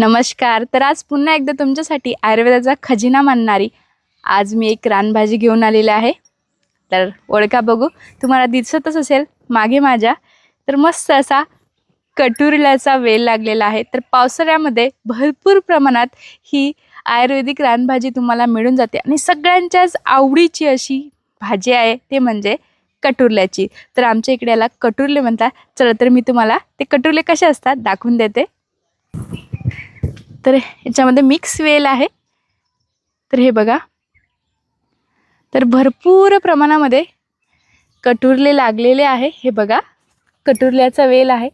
नमस्कार. तर आज पुन्हा एकदा तुमच्यासाठी आयुर्वेदाचा खजिना मानणारी आज मी एक रानभाजी घेऊन आलेली आहे. तर ओळखा बघू, तुम्हाला दिसतच असेल मागे माझ्या. तर मस्त असा कटुरल्याचा वेल लागलेला आहे. तर पावसाळ्यामध्ये भरपूर प्रमाणात ही आयुर्वेदिक रानभाजी तुम्हाला मिळून जाते आणि सगळ्यांच्याच आवडीची अशी भाजी आहे, ते म्हणजे कटुरल्याची. तर आमच्या इकडे याला कटुरले म्हणतात. चला तर मी तुम्हाला ते कटुरले कसे असतात दाखवून देते. तर याच्यामध्ये मिक्स वेल आहे. तर हे बघा, तर भरपूर प्रमाणामध्ये कटुरले लागलेले आहे. हे बघा, कटुरल्याचा वेल आहे.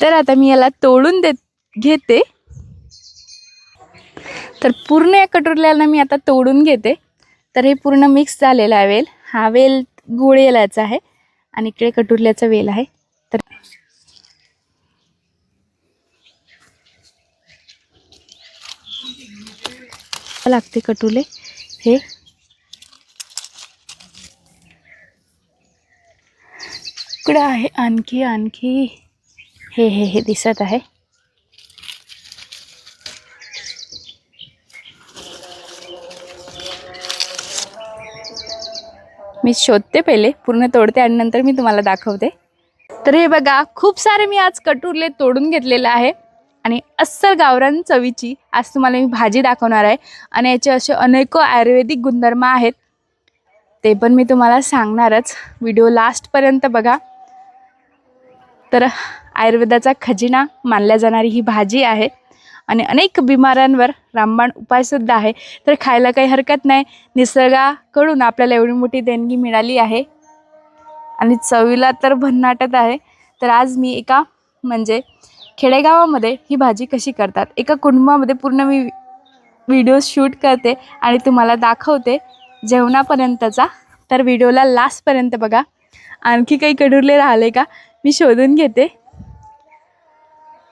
तर आता मी याला तोडून घेते. तर पूर्ण या कटुरल्याला मी आता तोडून घेते. तर हे पूर्ण मिक्स झालेला आहे वेल. हा वेल गुळेलाचा आहे आणि इकडे कटुरल्याचा वेल आहे. तर लागते कटुरले हे. इकडे आहे आणखी हे दिसत आहे. मी शोधते, पहिले पूर्ण तोडते आणि नंतर मी तुम्हाला दाखवते. तर हे बघा, खूप सारे मी आज कटुरले तोडून घेतलेले आहे आणि अस्सल गावरान चवीची आज तुम्हाला मी भाजी दाखवणार आहे. आणि याचे असे अनेक आयुर्वेदिक गुणधर्म आहेत, ते पण मी तुम्हाला सांगणारच. व्हिडिओ लास्टपर्यंत बघा. तर आयुर्वेदाचा खजिना मानल्या जाणारी ही भाजी आहे आणि अनेक बिमाऱ्यांवर रामबाण उपायसुद्धा आहे. तर खायला काही हरकत नाही. निसर्गाकडून आपल्याला एवढी मोठी देणगी मिळाली आहे आणि चवीला तर भन्नाटच आहे. तर आज मी एका म्हणजे खेडेगावामध्ये ही भाजी कशी करतात, एका कुटुंबामध्ये पूर्ण मी व्हिडिओ शूट करते आणि तुम्हाला दाखवते जेवणापर्यंतचा. तर व्हिडिओला लास्टपर्यंत बघा. आणखी काही कटुरले राहिले का मी शोधून घेते.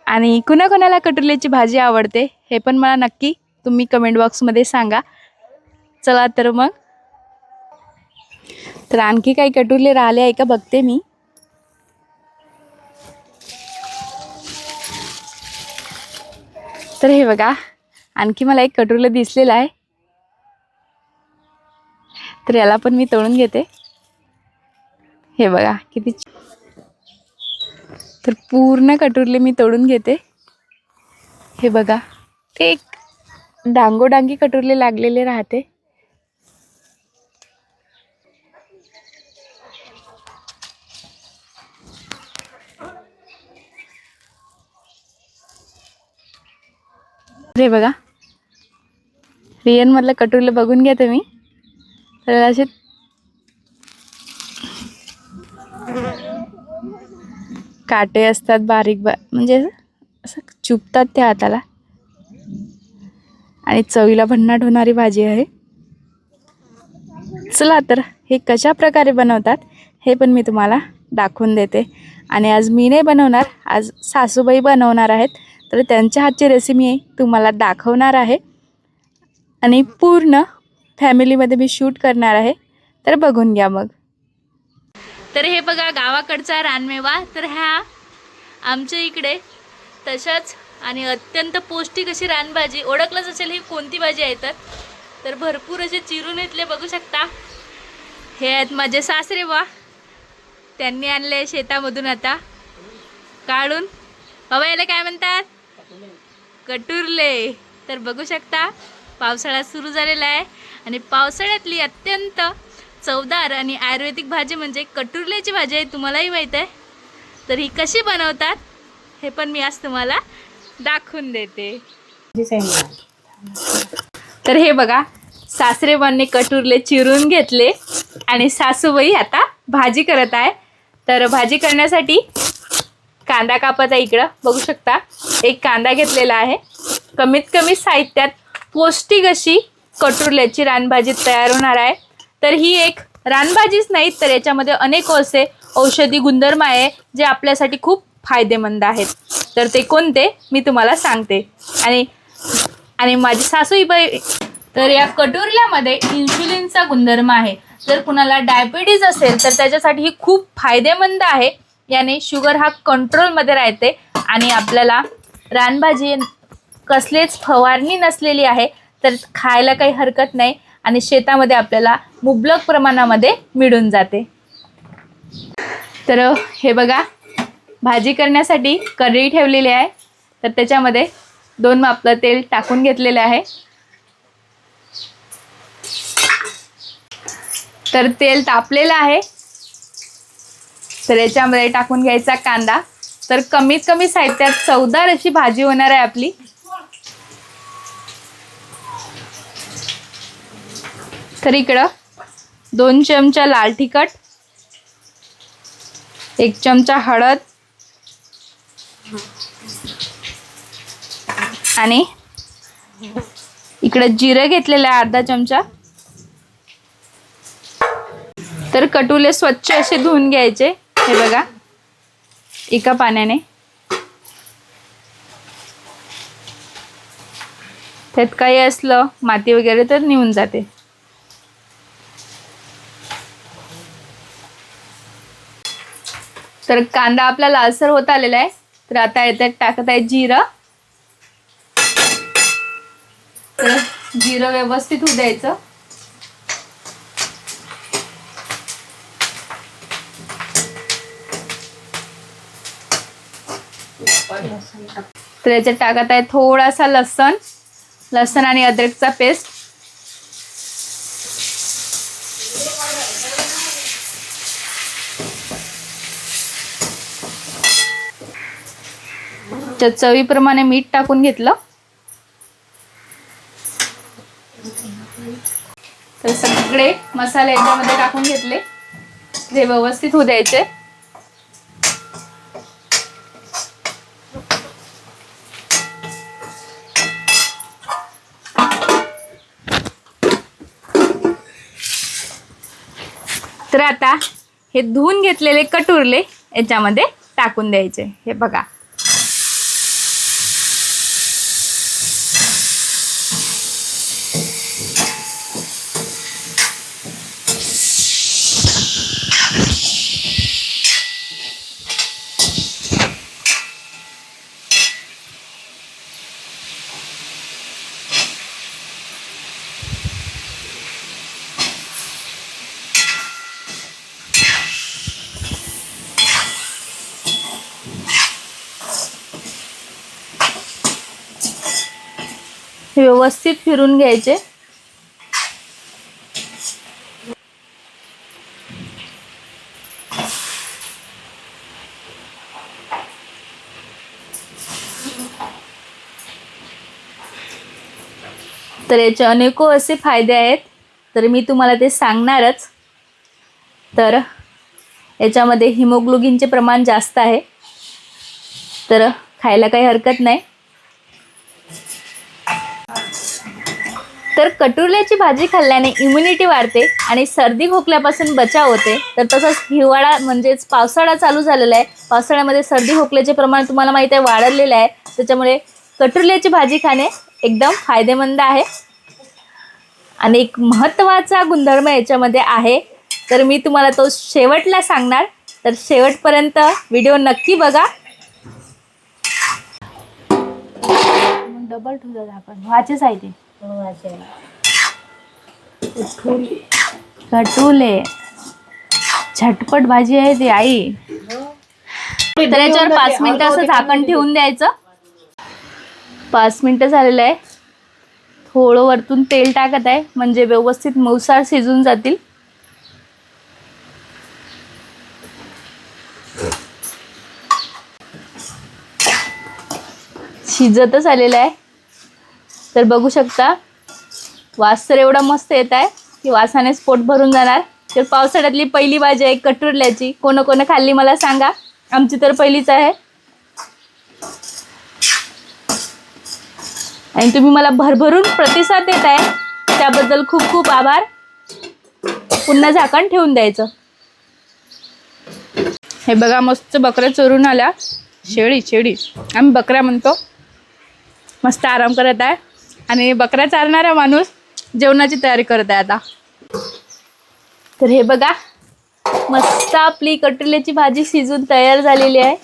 आणि कुणाकुणाला कटुरल्याची भाजी आवडते हे पण मला नक्की तुम्ही कमेंट बॉक्समध्ये सांगा. चला तर मग. तर आणखी काही कटुरले राहिले आहे का बघते मी. तर हे बघा, आणखी मला एक कटुरले दिसलेला आहे. तर याला पण मी तोडून घेते. हे बघा किती. तर पूर्ण कटुरले मी तोडून घेते. हे बघा, ते एक डांगोडांगी कटुरले लागलेले राहते. हे बघा, रिअल मधलं कटुरले बघून घ्या तुम्ही. तर असे काटे असतात बारीक म्हणजे असं चुपतात ते हाताला आणि चवीला भन्नाट होणारी भाजी आहे. चला तर हे कशा प्रकारे बनवतात हे पण मी तुम्हाला दाखवून देते. आणि आज मी नाही बनवणार, आज सासूबाई बनवणार आहेत. तर त्यांच्या हातची रेसिपी तुम्हाला दाखवणार आहे आणि पूर्ण फॅमिलीमध्ये मी शूट करणार आहे. तर बघून घ्या मग. तर हे बघा, गावाकडचा रानमेवा. तर ह्या आमच्या इकडे तशाच आणि अत्यंत पौष्टिक अशी रानभाजी, ओळखलंच असेल ही कोणती भाजी आहे. तर भरपूर असे चिरून घेतले बघू शकता. हे आहेत माझे सासरे बा, त्यांनी आणले शेतामधून आता काढून. बाबा याला काय म्हणतात? कटुरले. तर बघू शकता, पावसाळा सुरू झालेला आहे आणि पावसाळ्यातली अत्यंत चवदार आणि आयुर्वेदिक भाजी म्हणजे कटुरल्याची भाजी आहे. तुम्हालाही माहीत आहे. तर ही कशी बनवतात हे पण मी आज तुम्हाला दाखवून देते. तर हे बघा, सासरेबांनी कटुरले चिरून घेतले आणि सासूबाई आता भाजी करत आहे. तर भाजी करण्यासाठी कांदा कापत आहे. इकडं बघू शकता, एक कांदा घेतलेला आहे. कमीत कमी साहित्यात पौष्टिक अशी कटुरल्याची रानभाजी तयार होणार आहे. तर ही एक रानभाजीच नाही, तर याच्यामध्ये अनेक असे औषधी गुणधर्म आहे जे आपल्यासाठी खूप फायदेमंद आहेत. तर ते कोणते मी तुम्हाला सांगते. आणि माझी सासूबाई तर या कटोरल्यामध्ये इन्सुलिनचा गुणधर्म आहे. जर कुणाला डायबिटीज असेल तर त्याच्यासाठी ही खूप फायदेमंद आहे. याने शुगर हा कंट्रोलमध्ये राहते आणि आपल्याला रानभाजी कसलेच फवारणी नसलेली आहे तर खायला काही हरकत नाही आणि शेतामध्ये आपल्याला मुबलक प्रमाणामध्ये मिळून जाते. तर हे बघा, भाजी करण्यासाठी कढई ठेवलेली आहे. तर त्याच्यामध्ये 2 मापलं तेल टाकून घेतलेले आहे. तर तेल तापलेलं आहे. तर याच्यामध्ये टाकून घ्यायचा कांदा. तर कमीत कमी साहित्यात चवदार अशी भाजी होणार आहे आपली. तर इकडं 2 चमचा लाल तिखट, 1 चमचा हळद आणि इकडे जिरं घेतलेलं आहे अर्धा चमचा. तर कटुले स्वच्छ असे धुवून घ्यायचे. हे बघा, एका पाण्याने. त्यात काही असलं माती वगैरे तर निघून जाते. तर कांदा आपला लालसर होत आलेला आहे. तर आता याच्यात टाकत आहे जिरं. तर जिरं व्यवस्थित होऊ द्यायचं. तर याच्यात टाकत आहे थोडासा लसण आणि अद्रकचा पेस्ट. चवीप्रमाणे मीठ टाकून घेतलं. तर सगळे मसाले याच्यामध्ये टाकून घेतले. ते व्यवस्थित होऊ द्यायचे. तर आता हे धुवून घेतलेले कटुरले याच्यामध्ये टाकून द्यायचे. हे बघा, व्यवस्थित फिरून घ्यायचे. तर याचे अनेको असे फायदे आहेत. तर मी तुम्हाला ते सांगणारच. तर याच्यामध्ये हिमोग्लोबिनचे प्रमाण जास्त आहे. तर खायला काही हरकत नाही. तर कटुरल्याची भाजी खाल्ल्याने इम्युनिटी वाढते आणि सर्दी खोकल्यापासून बचाव होते. तर तसंच हिवाळा म्हणजेच पावसाळा चालू झालेला आहे. पावसाळ्यामध्ये सर्दी खोकल्याचे प्रमाण तुम्हाला माहिती आहे वाढलेलं आहे. त्याच्यामुळे कटुरल्याची भाजी खाणे एकदम फायदेमंद आहे. आणि एक महत्त्वाचा गुणधर्म याच्यामध्ये आहे. तर मी तुम्हाला तो शेवटला सांगणार. तर शेवटपर्यंत व्हिडिओ नक्की बघा. डबल ठेवलं झाकण व्हायचेच आहे ते. कटुले झटपट भाजी आहे ती आई. तर याच्यावर 5 मिनिटं असं झाकण ठेवून द्यायचं. 5 मिनिटं झालेलं आहे. थोडं वरतून तेल टाकत आहे म्हणजे व्यवस्थित मऊसार शिजून जातील. शिजतच आलेलं आहे. तर बघू शकता वास तर एवढा मस्त येत आहे की वासानेच पोट भरून जाणार. तर पावसाळ्यातली पहिली भाजी आहे कटुरल्याची. कोण खाल्ली मला सांगा. आमची तर पहिलीच आहे. आणि तुम्ही मला भरभरून प्रतिसाद देत आहे त्याबद्दल खूप खूप आभार. पुन्हा झाकण ठेवून द्यायचं. हे बघा, मस्त बकऱ्या चोरून आल्या. शेळी आम्ही बकऱ्या म्हणतो. मस्त आराम करत आहे. आणि बकऱ्या चारणारा माणूस जेवणाची तयारी करत आहे आता. तर हे बघा, मस्त आपली कटोल्याची भाजी शिजून तयार झालेली आहे.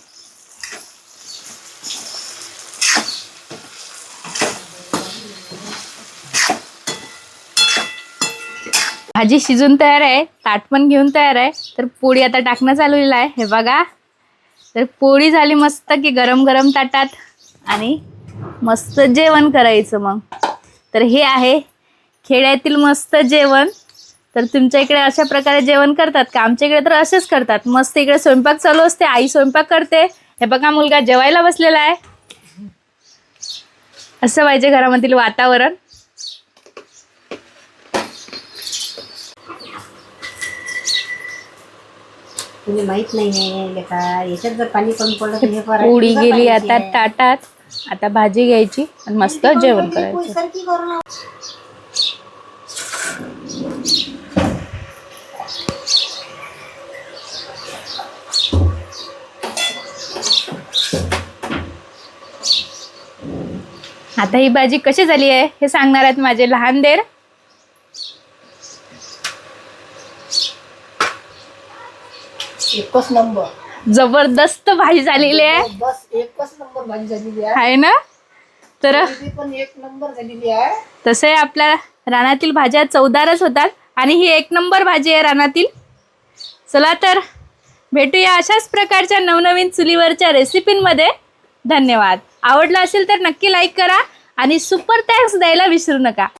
भाजी शिजून तयार आहे, ताट पण घेऊन तयार आहे. तर पोळी आता टाकणं चालू आहे. हे बघा, तर पोळी झाली मस्त की गरम गरम ताटात आणि मस्त जेवण करायचं मग. तर हे आहे खेड्यातील मस्त जेवण. तर तुमच्या इकडे अशा प्रकारे जेवण करतात का? आमच्या इकडे तर असेच करतात. मस्त इकडे स्वयंपाक चालू असते, आई स्वयंपाक करते. हे बघा, मुलगा जेवायला बसलेला आहे. असं पाहिजे घरामधील वातावरण. तुला माहित नाहीये लेका, याच्यात जर पाणी कमी पडलं तर हे पोळी गेली आता ताटात. आता भाजी घ्यायची आणि मस्त जेवण करायचं. आता ही भाजी कशी झाली आहे हे सांगणार आहेत माझे लहान देर. एकच नंबर, जबरदस्त भाजी झालेली आहे. बस एकच नंबर भाजी झालेली आहे. आहे ना? तर ती पण एक नंबर झालेली आहे. तसे आपल्या रानातील भाज्या चवदारच होतात आणि ही एक नंबर भाजी आहे रानातील. चला तर भेटूया अशाच प्रकारच्या नवनवीन चुलीवरच्या रेसिपींमध्ये. धन्यवाद. आवडला असेल तर नक्की लाईक करा आणि सुपर थँक्स द्यायला विसरू नका.